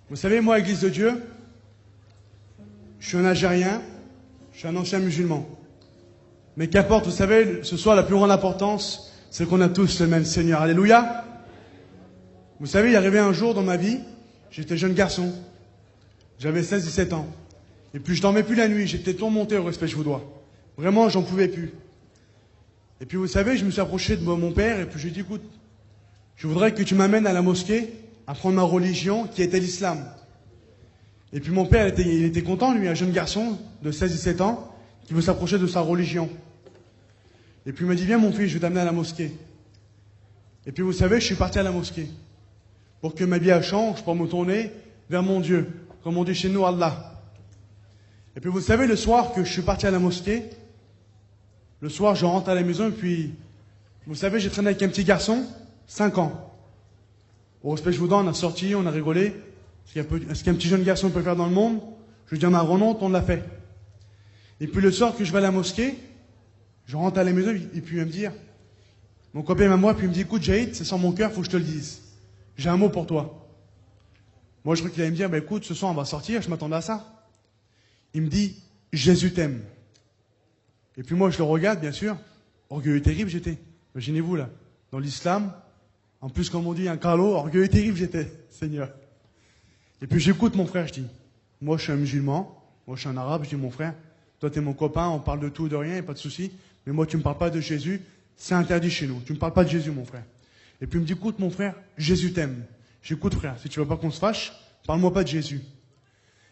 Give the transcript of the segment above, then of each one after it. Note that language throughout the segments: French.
Vous savez, moi, Église de Dieu, je suis un Algérien, je suis un ancien musulman. Mais qu'importe, vous savez, ce soir, la plus grande importance, c'est qu'on a tous le même Seigneur. Alléluia. Vous savez, il est arrivé un jour dans ma vie, j'étais jeune garçon, j'avais 16-17 ans. Et puis je dormais plus la nuit, j'étais tourmenté au respect, je vous dois. Vraiment, j'en pouvais plus. Et puis vous savez, je me suis approché de mon père et puis je lui ai dit, écoute, je voudrais que tu m'amènes à la mosquée, apprendre ma religion, qui était l'islam. Et puis mon père, il était content, lui, un jeune garçon de 16-17 ans, qui veut s'approcher de sa religion. Et puis il m'a dit, viens mon fils, je vais t'amener à la mosquée. Et puis vous savez, je suis parti à la mosquée. Pour que ma vie change, pour me tourner vers mon Dieu. Comme on dit chez nous, Allah. Et puis vous savez, le soir que je suis parti à la mosquée, le soir je rentre à la maison et puis, vous savez, j'ai traîné avec un petit garçon, 5 ans. Au respect, je vous donne, on a sorti, on a rigolé. Ce qu'un petit jeune garçon peut faire dans le monde, je lui dis, on a renonce, on l'a fait. Et puis le soir que je vais à la mosquée, je rentre à la maison et puis il va me dire, mon copain à moi, puis il me dit, écoute Jaïd, c'est sans mon cœur, il faut que je te le dise. J'ai un mot pour toi. Moi, je crois qu'il allait me dire, écoute, ce soir on va sortir, je m'attendais à ça. Il me dit, Jésus t'aime. Et puis moi, je le regarde, bien sûr. Orgueilleux terrible, j'étais. Imaginez-vous, là, dans l'islam. En plus, comme on dit, un carlo, orgueilleux terrible, j'étais, Seigneur. Et puis j'écoute mon frère, je dis, moi, je suis un musulman, moi, je suis un arabe, je dis, mon frère, toi, t'es mon copain, on parle de tout, de rien, pas de souci. Mais moi, tu me parles pas de Jésus, c'est interdit chez nous. Tu me parles pas de Jésus, mon frère. Et puis il me dit, écoute, mon frère, Jésus t'aime. J'écoute, frère, si tu veux pas qu'on se fâche, parle-moi pas de Jésus.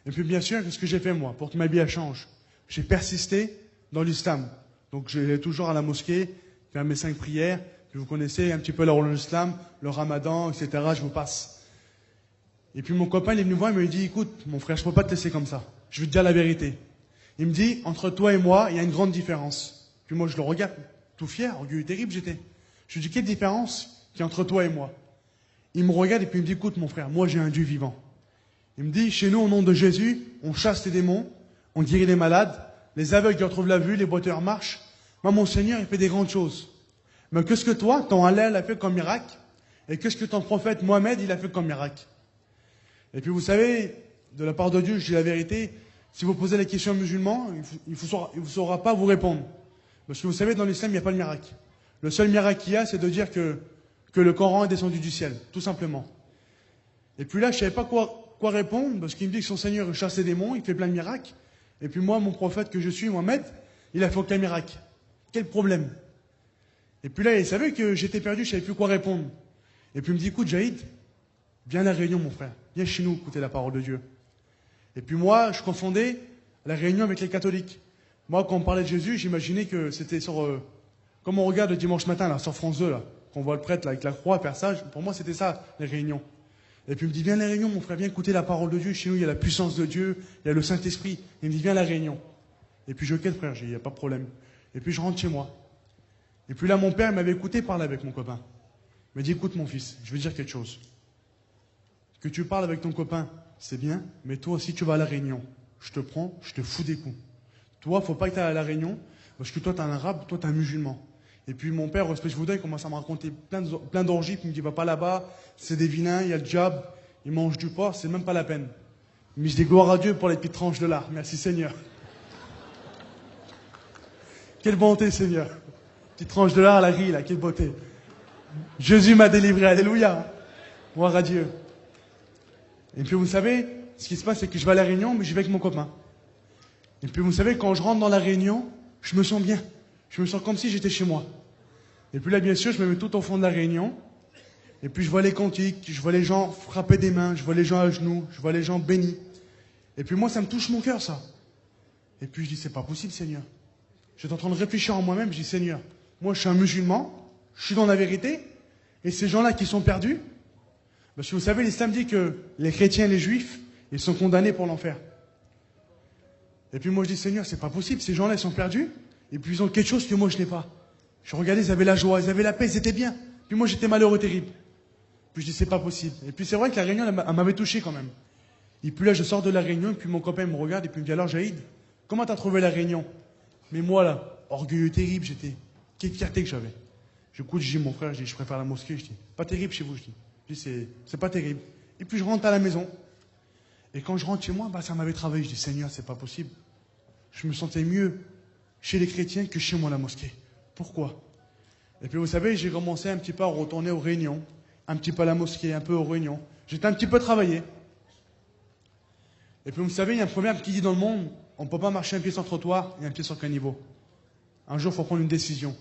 Et puis bien sûr, qu'est-ce que j'ai fait moi pour que ma vie change? J'ai persisté dans l'islam. Donc j'allais toujours à la mosquée, faire mes 5 prières. Puis vous connaissez un petit peu la religion de l'islam, le ramadan, etc. Je vous passe. Et puis mon copain, il est venu me voir, il me dit, écoute, mon frère, je peux pas te laisser comme ça. Je vais te dire la vérité. Il me dit, entre toi et moi, il y a une grande différence. Puis moi, je le regarde, tout fier, orgueilleux terrible j'étais. Je lui dis, quelle différence qu'il y a entre toi et moi? Il me regarde et puis il me dit, écoute mon frère, moi j'ai un Dieu vivant. Il me dit, chez nous, au nom de Jésus, on chasse les démons, on guérit les malades, les aveugles qui retrouvent la vue, les boiteurs marchent. Moi, mon Seigneur, il fait des grandes choses. Mais qu'est-ce que toi, ton Allah a fait comme miracle? Et qu'est-ce que ton prophète Mohamed, il a fait comme miracle? Et puis vous savez, de la part de Dieu, je dis la vérité, si vous posez la question aux musulmans, il ne saura pas vous répondre. Parce que vous savez, dans l'islam, il n'y a pas de miracle. Le seul miracle qu'il y a, c'est de dire que le Coran est descendu du ciel, tout simplement. Et puis là, je ne savais pas quoi répondre, parce qu'il me dit que son Seigneur il chasse les démons, il fait plein de miracles. Et puis moi, mon prophète que je suis, Mohamed, il a fait aucun miracle. Quel problème? Et puis là, il savait que j'étais perdu, je ne savais plus quoi répondre. Et puis il me dit, écoute Jaïd, viens à la Réunion, mon frère. Viens chez nous écouter la parole de Dieu. Et puis moi, je confondais la Réunion avec les catholiques. Moi, quand on parlait de Jésus, j'imaginais que c'était sur... comme on regarde le dimanche matin, là, sur France 2, là, qu'on voit le prêtre là, avec la croix faire ça. Pour moi, c'était ça, les réunions. Et puis il me dit, viens à la Réunion, mon frère, viens écouter la parole de Dieu. Chez nous, il y a la puissance de Dieu, il y a le Saint-Esprit. Il me dit, viens à la Réunion. Et puis je dis, ok, frère, il n'y a pas de problème. Et puis je rentre chez moi. Et puis là, mon père m'avait écouté parler avec mon copain. Il m'a dit, écoute mon fils, je veux dire quelque chose. Que tu parles avec ton copain, c'est bien, mais toi aussi tu vas à la Réunion. Je te prends, je te fous des coups. Toi, faut pas que tu ailles à la Réunion, parce que toi, tu es un arabe, toi, tu es un musulman. Et puis mon père, au respect, je vous donne, il commence à me raconter plein d'orgies, puis il me dit, va pas là-bas, c'est des vilains, il y a le diable, ils mangent du porc, c'est même pas la peine. Mais je dis gloire à Dieu pour les petites tranches de l'art. Merci Seigneur. Quelle bonté Seigneur. Petite tranche de l'art à la grille, là, quelle beauté. Jésus m'a délivré, alléluia. Gloire à Dieu. Et puis vous savez, ce qui se passe, c'est que je vais à la Réunion, mais j'y vais avec mon copain. Et puis vous savez, quand je rentre dans la Réunion, je me sens bien. Je me sens comme si j'étais chez moi. Et puis là, bien sûr, je me mets tout au fond de la Réunion. Et puis je vois les cantiques, je vois les gens frapper des mains, je vois les gens à genoux, je vois les gens bénis. Et puis moi, ça me touche mon cœur, ça. Et puis je dis, c'est pas possible, Seigneur. J'étais en train de réfléchir en moi-même, je dis, Seigneur, moi je suis un musulman, je suis dans la vérité, et ces gens-là qui sont perdus, parce que vous savez, l'islam dit que les chrétiens et les juifs, ils sont condamnés pour l'enfer. Et puis moi je dis, Seigneur, c'est pas possible, ces gens-là ils sont perdus, et puis ils ont quelque chose que moi je n'ai pas. Je regardais, ils avaient la joie, ils avaient la paix, ils étaient bien. Puis moi j'étais malheureux terrible. Puis je dis, c'est pas possible. Et puis c'est vrai que la réunion, elle m'avait touché quand même. Et puis là, je sors de la réunion, et puis mon copain me regarde, et puis il me dit, alors Jaïd, comment t'as trouvé la réunion? Mais moi là, orgueilleux terrible, j'étais. Quelle fierté que j'avais. J'écoute, je dis, mon frère, je préfère la mosquée, je dis, pas terrible chez vous, je dis. C'est pas terrible. Et puis je rentre à la maison. Et quand je rentre chez moi, bah, ça m'avait travaillé. Je dis, Seigneur, c'est pas possible. Je me sentais mieux chez les chrétiens que chez moi à la mosquée. Pourquoi? Et puis vous savez, j'ai commencé un petit peu à retourner aux réunions, un petit peu à la mosquée, un peu aux réunions. J'étais un petit peu travaillé. Et puis vous savez, il y a un proverbe qui dit dans le monde, on ne peut pas marcher un pied sur le trottoir et un pied sur le caniveau. Un jour, il faut prendre une décision.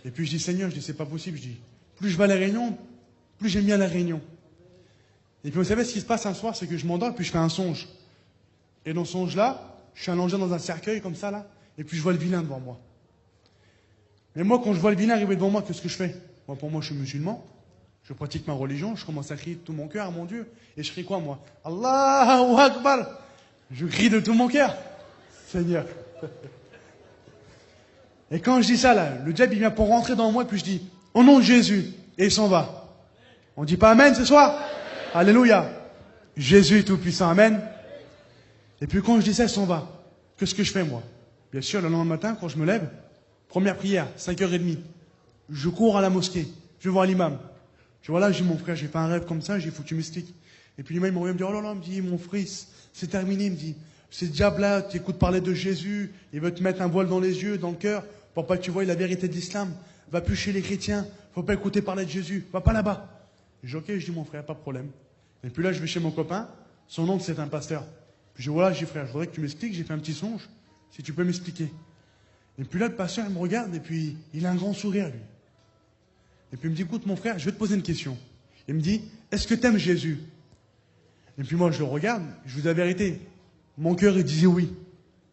Et puis je dis, Seigneur, je dis, c'est pas possible. Je dis, plus je vais à la réunion, plus j'aime bien la réunion. Et puis vous savez, ce qui se passe un soir, c'est que je m'endors et puis je fais un songe. Et dans ce songe-là, je suis allongé dans un cercueil comme ça, là, et puis je vois le vilain devant moi. Mais moi, quand je vois le vilain arriver devant moi, qu'est-ce que je fais? Moi, pour moi, je suis musulman. Je pratique ma religion. Je commence à crier de tout mon cœur à mon Dieu. Et je crie quoi, moi? Allahu Akbar. Je crie de tout mon cœur. Seigneur. Et quand je dis ça, là, le diable, il vient pour rentrer dans moi, et puis je dis, au nom de Jésus. Et il s'en va. On dit pas Amen ce soir? Alléluia. Jésus est tout puissant. Amen. Et puis quand je dis ça, il s'en va. Qu'est-ce que je fais, moi? Bien sûr, le lendemain matin, quand je me lève, première prière, 5h30. Je cours à la mosquée. Je vais voir l'imam. Je vois là, je dis, mon frère, j'ai fait un rêve comme ça, il faut que tu m'expliques. Et puis l'imam, il me revient, me dit, oh là là, il me dit, mon fils, c'est terminé, il me dit, ce diable-là, tu écoutes parler de Jésus, il veut te mettre un voile dans les yeux, dans le cœur, pour pas que tu vois la vérité de l'islam. Va plus chez les chrétiens, faut pas écouter parler de Jésus, va pas là-bas. Je dis, ok, je dis, mon frère, pas de problème. Et puis là, je vais chez mon copain, son oncle, c'est un pasteur. Puis je dis, voilà, je dis, frère, je voudrais que tu m'expliques, j'ai fait un petit songe, si tu peux m'expliquer. Et puis là, le pasteur, il me regarde, et puis il a un grand sourire, lui. Et puis il me dit, écoute, mon frère, je vais te poser une question. Il me dit, est-ce que tu aimes Jésus? Et puis moi, je le regarde, je vous dis la vérité. Mon cœur, il disait oui.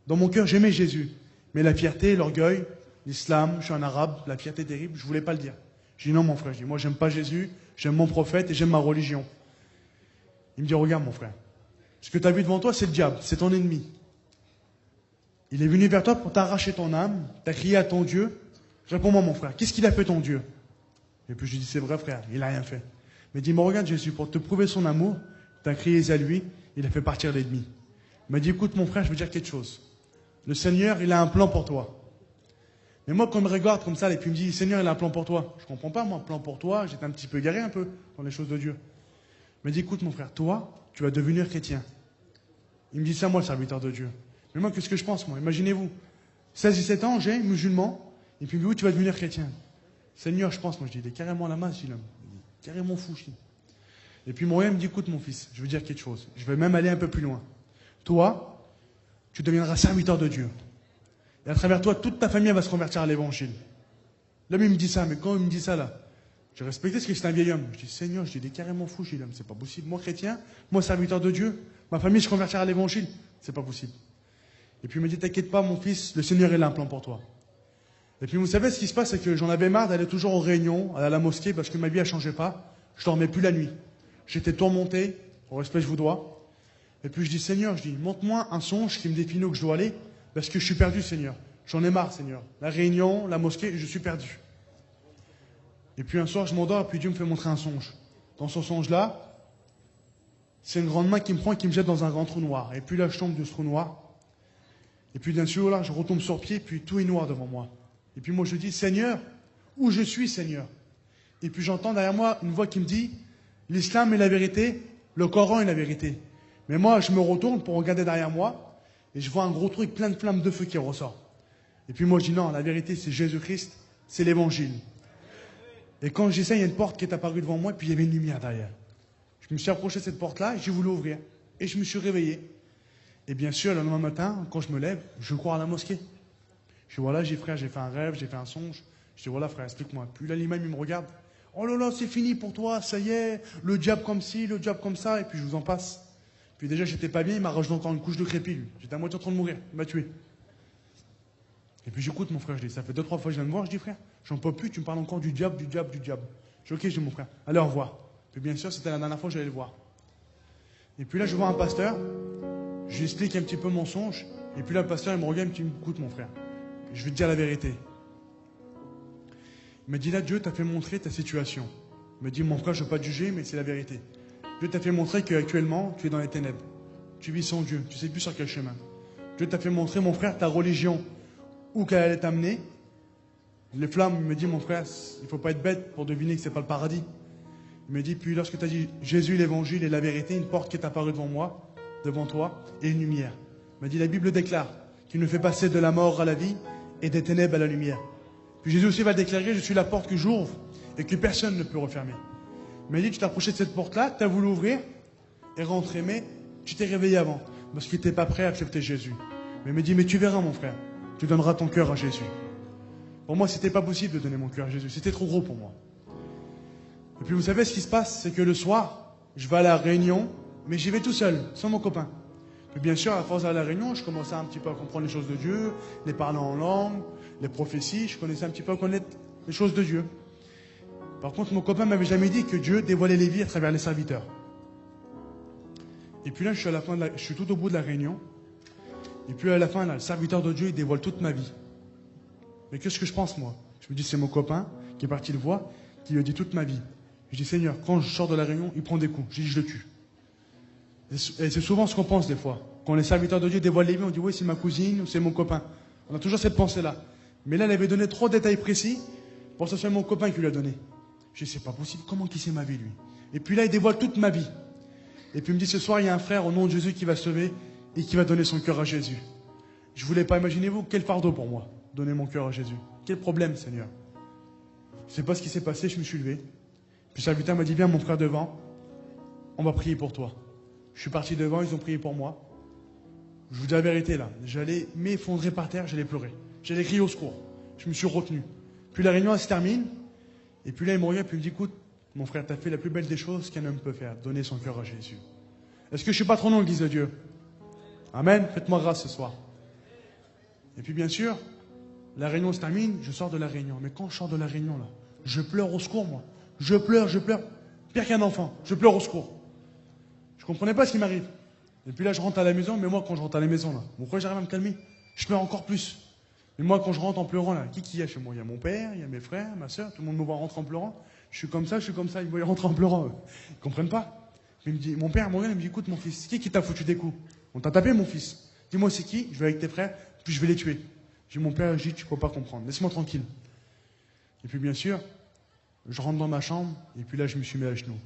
Dans mon cœur, j'aimais Jésus. Mais la fierté, l'orgueil, l'islam, je suis un arabe, la fierté terrible, je voulais pas le dire. Je dis, non, mon frère, je dis, moi, j'aime pas Jésus, j'aime mon prophète et j'aime ma religion. Il me dit, regarde, mon frère, ce que tu as vu devant toi, c'est le diable, c'est ton ennemi. Il est venu vers toi pour t'arracher ton âme, t'as crié à ton Dieu. Réponds-moi, mon frère, qu'est-ce qu'il a fait ton Dieu? Et puis je lui dis, c'est vrai, frère, il a rien fait. Mais dis, moi, regarde, Jésus, pour te prouver son amour, t'as crié à lui, il a fait partir l'ennemi. Il m'a dit, écoute, mon frère, je veux dire quelque chose. Le Seigneur, il a un plan pour toi. Mais moi, quand il me regarde comme ça, et puis il me dit, Seigneur, il a un plan pour toi. Je comprends pas, moi, plan pour toi, j'étais un petit peu garé un peu dans les choses de Dieu. Il m'a dit, écoute, mon frère, toi, tu vas devenir chrétien. Il me dit ça, moi, le serviteur de Dieu. Mais moi, qu'est-ce que je pense, moi? Imaginez-vous, 16 et 17 ans, j'ai musulman, et puis il me dit, oui, tu vas devenir chrétien. Seigneur, je pense, moi, je dis, il est carrément la masse, il est carrément fou, je dis. Et puis mon me dit, écoute, mon fils, je veux dire quelque chose. Je vais même aller un peu plus loin. Toi, tu deviendras serviteur de Dieu. Et à travers toi, toute ta famille va se convertir à l'évangile. L'homme, il me dit ça, mais quand il me dit ça, là, j'ai respecté ce que c'est un vieil homme. Je dis, Seigneur, je dis, il est carrément fou, je dis, l'homme, c'est pas possible. Moi, chrétien, moi, serviteur de Dieu, ma famille se convertira à l'évangile. C'est pas possible. Et puis il me dit, t'inquiète pas, mon fils, le Seigneur, il a un plan pour toi. Et puis vous savez, ce qui se passe, c'est que j'en avais marre d'aller toujours aux réunions, à la mosquée, parce que ma vie, elle changeait pas. Je dormais plus la nuit. J'étais tourmenté, au respect, je vous dois. Et puis je dis, Seigneur, je dis, montre-moi un songe qui me définit où je dois aller, parce que je suis perdu, Seigneur. J'en ai marre, Seigneur. La réunion, la mosquée, je suis perdu. Et puis un soir, je m'endors, et puis Dieu me fait montrer un songe. Dans ce songe-là, c'est une grande main qui me prend et qui me jette dans un grand trou noir. Et puis là, je tombe de ce trou noir. Et puis d'un seul là, je retombe sur pied, puis tout est noir devant moi. Et puis moi, je dis, Seigneur, où je suis, Seigneur? Et puis j'entends derrière moi une voix qui me dit, l'islam est la vérité, le Coran est la vérité. Mais moi, je me retourne pour regarder derrière moi, et je vois un gros truc plein de flammes de feu qui ressort. Et puis moi, je dis non, la vérité, c'est Jésus-Christ, c'est l'évangile. Et quand je dis ça, il y a une porte qui est apparue devant moi, et puis il y avait une lumière derrière. Je me suis approché de cette porte-là, et j'ai voulu ouvrir. Et je me suis réveillé. Et bien sûr, le lendemain matin, quand je me lève, je cours à la mosquée. Je dis, voilà, frère, j'ai fait un rêve, j'ai fait un songe. Je dis, voilà, frère, explique-moi. Puis là, l'imam, il me regarde. Oh là là, c'est fini pour toi, ça y est, le diable comme ci, le diable comme ça, et puis je vous en passe. Puis déjà, j'étais pas bien, il m'a rajouté encore une couche de crépi, lui. J'étais à moitié en train de mourir, il m'a tué. Et puis j'écoute mon frère, je dis, ça fait 2-3 fois que je viens de voir, je dis, frère, j'en peux plus, tu me parles encore du diable, du diable, du diable. Je dis, ok, je dis, mon frère, allez, au revoir. Puis bien sûr, c'était la dernière fois que j'allais le voir. Et puis là, je vois un pasteur, je lui explique un petit peu mon songe, et puis là, le pasteur, il me regarde, il me dit, écoute, mon frère, je vais te dire la vérité. Il m'a dit, là, Dieu t'a fait montrer ta situation. Il m'a dit, mon frère, je ne veux pas te juger, mais c'est la vérité. Dieu t'a fait montrer qu'actuellement, tu es dans les ténèbres. Tu vis sans Dieu, tu ne sais plus sur quel chemin. Dieu t'a fait montrer, mon frère, ta religion, où qu'elle allait t'amener. Les flammes, il me dit, mon frère, il ne faut pas être bête pour deviner que ce n'est pas le paradis. Il me dit, puis lorsque tu as dit Jésus, l'évangile et la vérité, une porte qui est apparue devant moi, devant toi et une lumière. Il m'a dit, la Bible déclare qu'il nous fait passer de la mort à la vie et des ténèbres à la lumière. Puis Jésus aussi va déclarer, je suis la porte que j'ouvre et que personne ne peut refermer. Il m'a dit, tu t'es approché de cette porte-là, tu as voulu ouvrir et rentrer, mais tu t'es réveillé avant parce qu'il n'était pas prêt à accepter Jésus. Mais il m'a dit, mais tu verras mon frère, tu donneras ton cœur à Jésus. Pour moi, c'était pas possible de donner mon cœur à Jésus, c'était trop gros pour moi. Et puis vous savez ce qui se passe, c'est que le soir, je vais à la réunion, mais j'y vais tout seul, sans mon copain. Puis bien sûr, à force d'aller à la réunion, je commençais un petit peu à comprendre les choses de Dieu, les parler en langue, les prophéties, je commençais un petit peu à connaître les choses de Dieu. Par contre, mon copain m'avait jamais dit que Dieu dévoilait les vies à travers les serviteurs. Et puis là, je suis tout au bout de la réunion. Et puis à la fin, là, le serviteur de Dieu, il dévoile toute ma vie. Mais qu'est-ce que je pense, moi? Je me dis, c'est mon copain qui est parti le voir, qui lui a dit toute ma vie. Je dis, Seigneur, quand je sors de la réunion, il prend des coups. Je dis, je le tue. Et c'est souvent ce qu'on pense des fois. Quand les serviteurs de Dieu dévoilent les vies, on dit, oui, c'est ma cousine ou c'est mon copain. On a toujours cette pensée-là. Mais là, elle avait donné trop de détails précis pour que ce soit mon copain qui lui a donné. Je dis, c'est pas possible. Comment qu'il sait ma vie, lui? Et puis là, il dévoile toute ma vie. Et puis il me dit, ce soir, il y a un frère au nom de Jésus qui va se lever et qui va donner son cœur à Jésus. Je voulais pas, imaginez-vous, quel fardeau pour moi, donner mon cœur à Jésus. Quel problème, Seigneur. Je sais pas ce qui s'est passé, je me suis levé. Puis le serviteur m'a dit, viens mon frère devant, on va prier pour toi. Je suis parti devant, ils ont prié pour moi. Je vous dis la vérité là, j'allais m'effondrer par terre, j'allais pleurer. J'allais crier au secours. Je me suis retenu. Puis la réunion elle se termine, et puis là il me regarde, puis il me dit, écoute, mon frère, tu as fait la plus belle des choses qu'un homme peut faire, donner son cœur à Jésus. Est-ce que je suis pas trop long, l'église de Dieu? Amen, faites-moi grâce ce soir. Et puis bien sûr, la réunion se termine, je sors de la réunion. Mais quand je sors de la réunion là, je pleure au secours moi. Je pleure, pire qu'un enfant, je pleure au secours. Je comprenais pas ce qui m'arrive. Et puis là je rentre à la maison, mais moi quand je rentre à la maison là, pourquoi j'arrive à me calmer? Je pleure encore plus. Mais moi quand je rentre en pleurant là, qui y a chez moi? Il y a mon père, il y a mes frères, ma soeur, tout le monde me voit rentrer en pleurant. Je suis comme ça, ils me voient rentrer en pleurant. Ils comprennent pas. Mais il me dit, mon père, il me dit, écoute mon fils, qui t'a foutu des coups? On t'a tapé mon fils. Dis-moi c'est qui, je vais avec tes frères, puis je vais les tuer. J'ai dit, mon père, je dis, tu peux pas comprendre, laisse-moi tranquille. Et puis bien sûr, je rentre dans ma chambre, et puis là je me suis mis à genoux.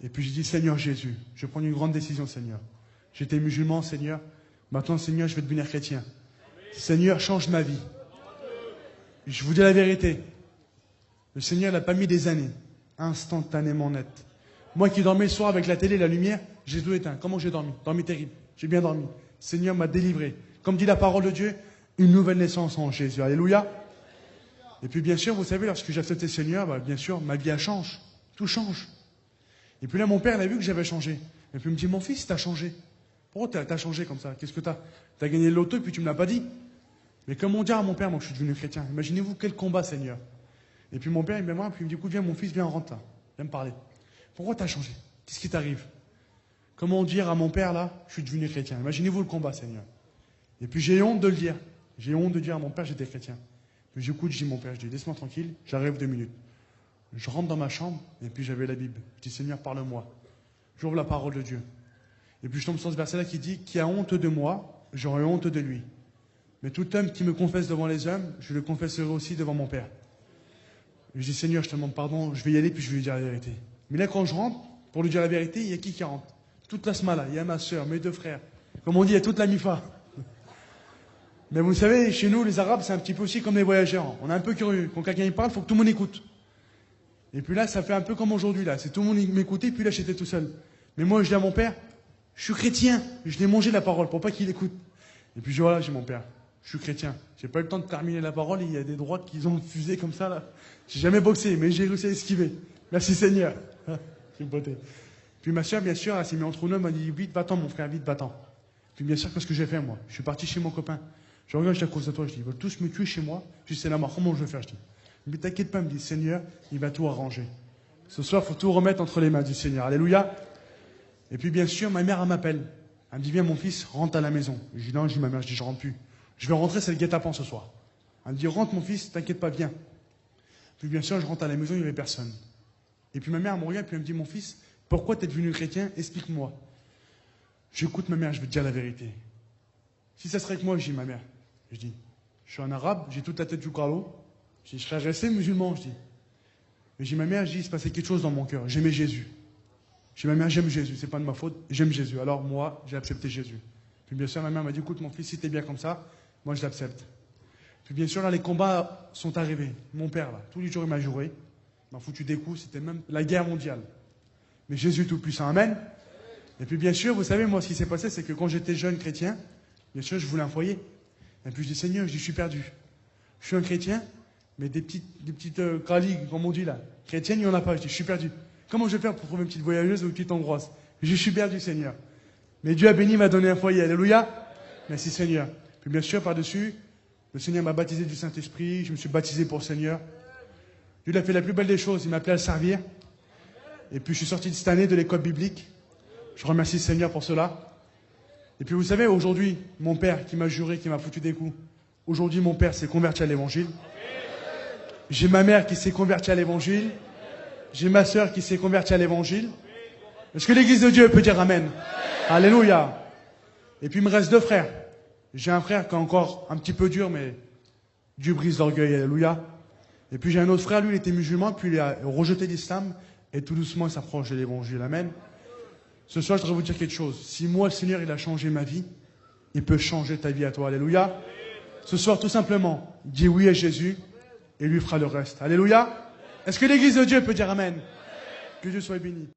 Et puis j'ai dit, Seigneur Jésus, je prends une grande décision, Seigneur. J'étais musulman, Seigneur. Maintenant, Seigneur, je vais devenir chrétien. Seigneur, change ma vie. Je vous dis la vérité. Le Seigneur n'a pas mis des années. Instantanément net. Moi qui dormais le soir avec la télé et la lumière, j'ai tout éteint. Comment j'ai dormi? Dormi terrible. J'ai bien dormi. Le Seigneur m'a délivré. Comme dit la parole de Dieu, une nouvelle naissance en Jésus. Alléluia. Et puis bien sûr, vous savez, lorsque j'ai accepté le Seigneur, bien sûr, ma vie elle change. Tout change. Et puis là, mon père, il a vu que j'avais changé. Et puis il me dit, mon fils, t'as changé. Pourquoi t'as changé comme ça? Qu'est-ce que t'as? T'as gagné le loto et puis tu me l'as pas dit. Mais comment dire à mon père, moi, que je suis devenu chrétien? Imaginez-vous quel combat, Seigneur. Et puis mon père, il me voit, puis il me dit, écoute, viens mon fils, viens, rentre là. Viens me parler. Pourquoi t'as changé? Qu'est-ce qui t'arrive? Comment dire à mon père, là, je suis devenu chrétien? Imaginez-vous le combat, Seigneur. Et puis j'ai honte de le dire. J'ai honte de dire à mon père, j'étais chrétien. Puis j'écoute, je dis, mon père, je dis, laisse-moi tranquille, j'arrive 2 minutes. Je rentre dans ma chambre, et puis j'avais la Bible. Je dis, Seigneur, parle-moi. J'ouvre la parole de Dieu. Et puis je tombe sur ce verset-là qui dit, qui a honte de moi, j'aurai honte de lui. Mais tout homme qui me confesse devant les hommes, je le confesserai aussi devant mon Père. Je dis, Seigneur, je te demande pardon, je vais y aller, puis je vais lui dire la vérité. Mais là, quand je rentre, pour lui dire la vérité, il y a qui rentre? Toute la smala, il y a ma soeur, mes 2 frères. Comme on dit, il y a toute la mifa. Mais vous savez, chez nous, les Arabes, c'est un petit peu aussi comme les voyageurs. On est un peu curieux. Quand quelqu'un y parle, il faut que tout le monde écoute. Et puis là, ça fait un peu comme aujourd'hui, là. C'est tout le monde m'écoutait, puis là, j'étais tout seul. Mais moi, je dis à mon père, je suis chrétien. Je l'ai mangé la parole pour pas qu'il écoute. Et puis, voilà, j'ai mon père. Je suis chrétien. J'ai pas eu le temps de terminer la parole, et il y a des droites qui ont fusé comme ça, là. J'ai jamais boxé, mais j'ai réussi à esquiver. Merci Seigneur. C'est une beauté. Puis ma soeur, bien sûr, elle s'est mise entre nous, elle m'a dit, vite, va-t'en, mon frère, vite, va-t'en. Puis bien sûr, qu'est-ce que j'ai fait, moi? Je suis parti chez mon copain. Je regarde, je dis à cause de toi, je dis, ils veulent tous me tuer chez moi. Je dis, c'est la mort, comment je vais faire? Je dis, mais t'inquiète pas, me dit, Seigneur, il va tout arranger. Ce soir, il faut tout remettre entre les mains du Seigneur. Alléluia. Et puis, bien sûr, ma mère, elle m'appelle. Elle me dit, viens, mon fils, rentre à la maison. Je dis, non, je dis, ma mère, je dis, je rentre plus. Je vais rentrer, c'est le guet-apens ce soir. Elle me dit, rentre, mon fils, t'inquiète pas, viens. Puis, bien sûr, je rentre à la maison, il n'y avait personne. Et puis, ma mère, elle me regarde, puis elle me dit, mon fils, pourquoi t'es devenu chrétien? Explique-moi. J'écoute ma mère, je vais te dire la vérité. Si ça serait que moi, je dis, ma mère, je dis, je suis un arabe, j'ai toute la tête du carreau. Je dis, je serais resté musulman, je dis. Mais j'ai ma mère, je dis, il se passait quelque chose dans mon cœur. J'aimais Jésus. J'ai dit, ma mère, j'aime Jésus, c'est pas de ma faute, j'aime Jésus. Alors moi, j'ai accepté Jésus. Puis bien sûr, ma mère m'a dit, écoute mon fils, si t'es bien comme ça, moi je l'accepte. Puis bien sûr, là, les combats sont arrivés. Mon père, là, tous les jours, il m'a juré. Il m'a foutu des coups, c'était même la guerre mondiale. Mais Jésus tout-puissant, amen. Et puis bien sûr, vous savez, moi, ce qui s'est passé, c'est que quand j'étais jeune chrétien, bien sûr, je voulais un foyer. Et puis je dis, Seigneur, je suis perdu. Je suis un chrétien, mais des petites craligues, comme on dit là. Chrétienne, il n'y en a pas. Je dis, je suis perdu. Comment je vais faire pour trouver une petite voyageuse ou une petite hongroise? Je suis perdu, Seigneur. Mais Dieu a béni, m'a donné un foyer. Alléluia. Merci, Seigneur. Puis bien sûr, par-dessus, le Seigneur m'a baptisé du Saint-Esprit. Je me suis baptisé pour le Seigneur. Dieu a fait la plus belle des choses. Il m'a appelé à le servir. Et puis je suis sorti cette année de l'école biblique. Je remercie le Seigneur pour cela. Et puis vous savez, aujourd'hui, mon père qui m'a juré, qui m'a foutu des coups, aujourd'hui mon père s'est converti à l'évangile. J'ai ma mère qui s'est convertie à l'évangile. J'ai ma sœur qui s'est convertie à l'évangile. Est-ce que l'église de Dieu peut dire amen? Alléluia. Et puis il me reste 2 frères. J'ai un frère qui est encore un petit peu dur, mais Dieu brise l'orgueil. Alléluia. Et puis j'ai un autre frère, lui il était musulman, puis il a rejeté l'islam, et tout doucement il s'approche de l'évangile. Amen. Ce soir, je voudrais vous dire quelque chose. Si moi, le Seigneur, il a changé ma vie, il peut changer ta vie à toi. Alléluia. Ce soir, tout simplement, dis oui à Jésus et lui fera le reste. Alléluia. Est-ce que l'église de Dieu peut dire amen? Que Dieu soit béni.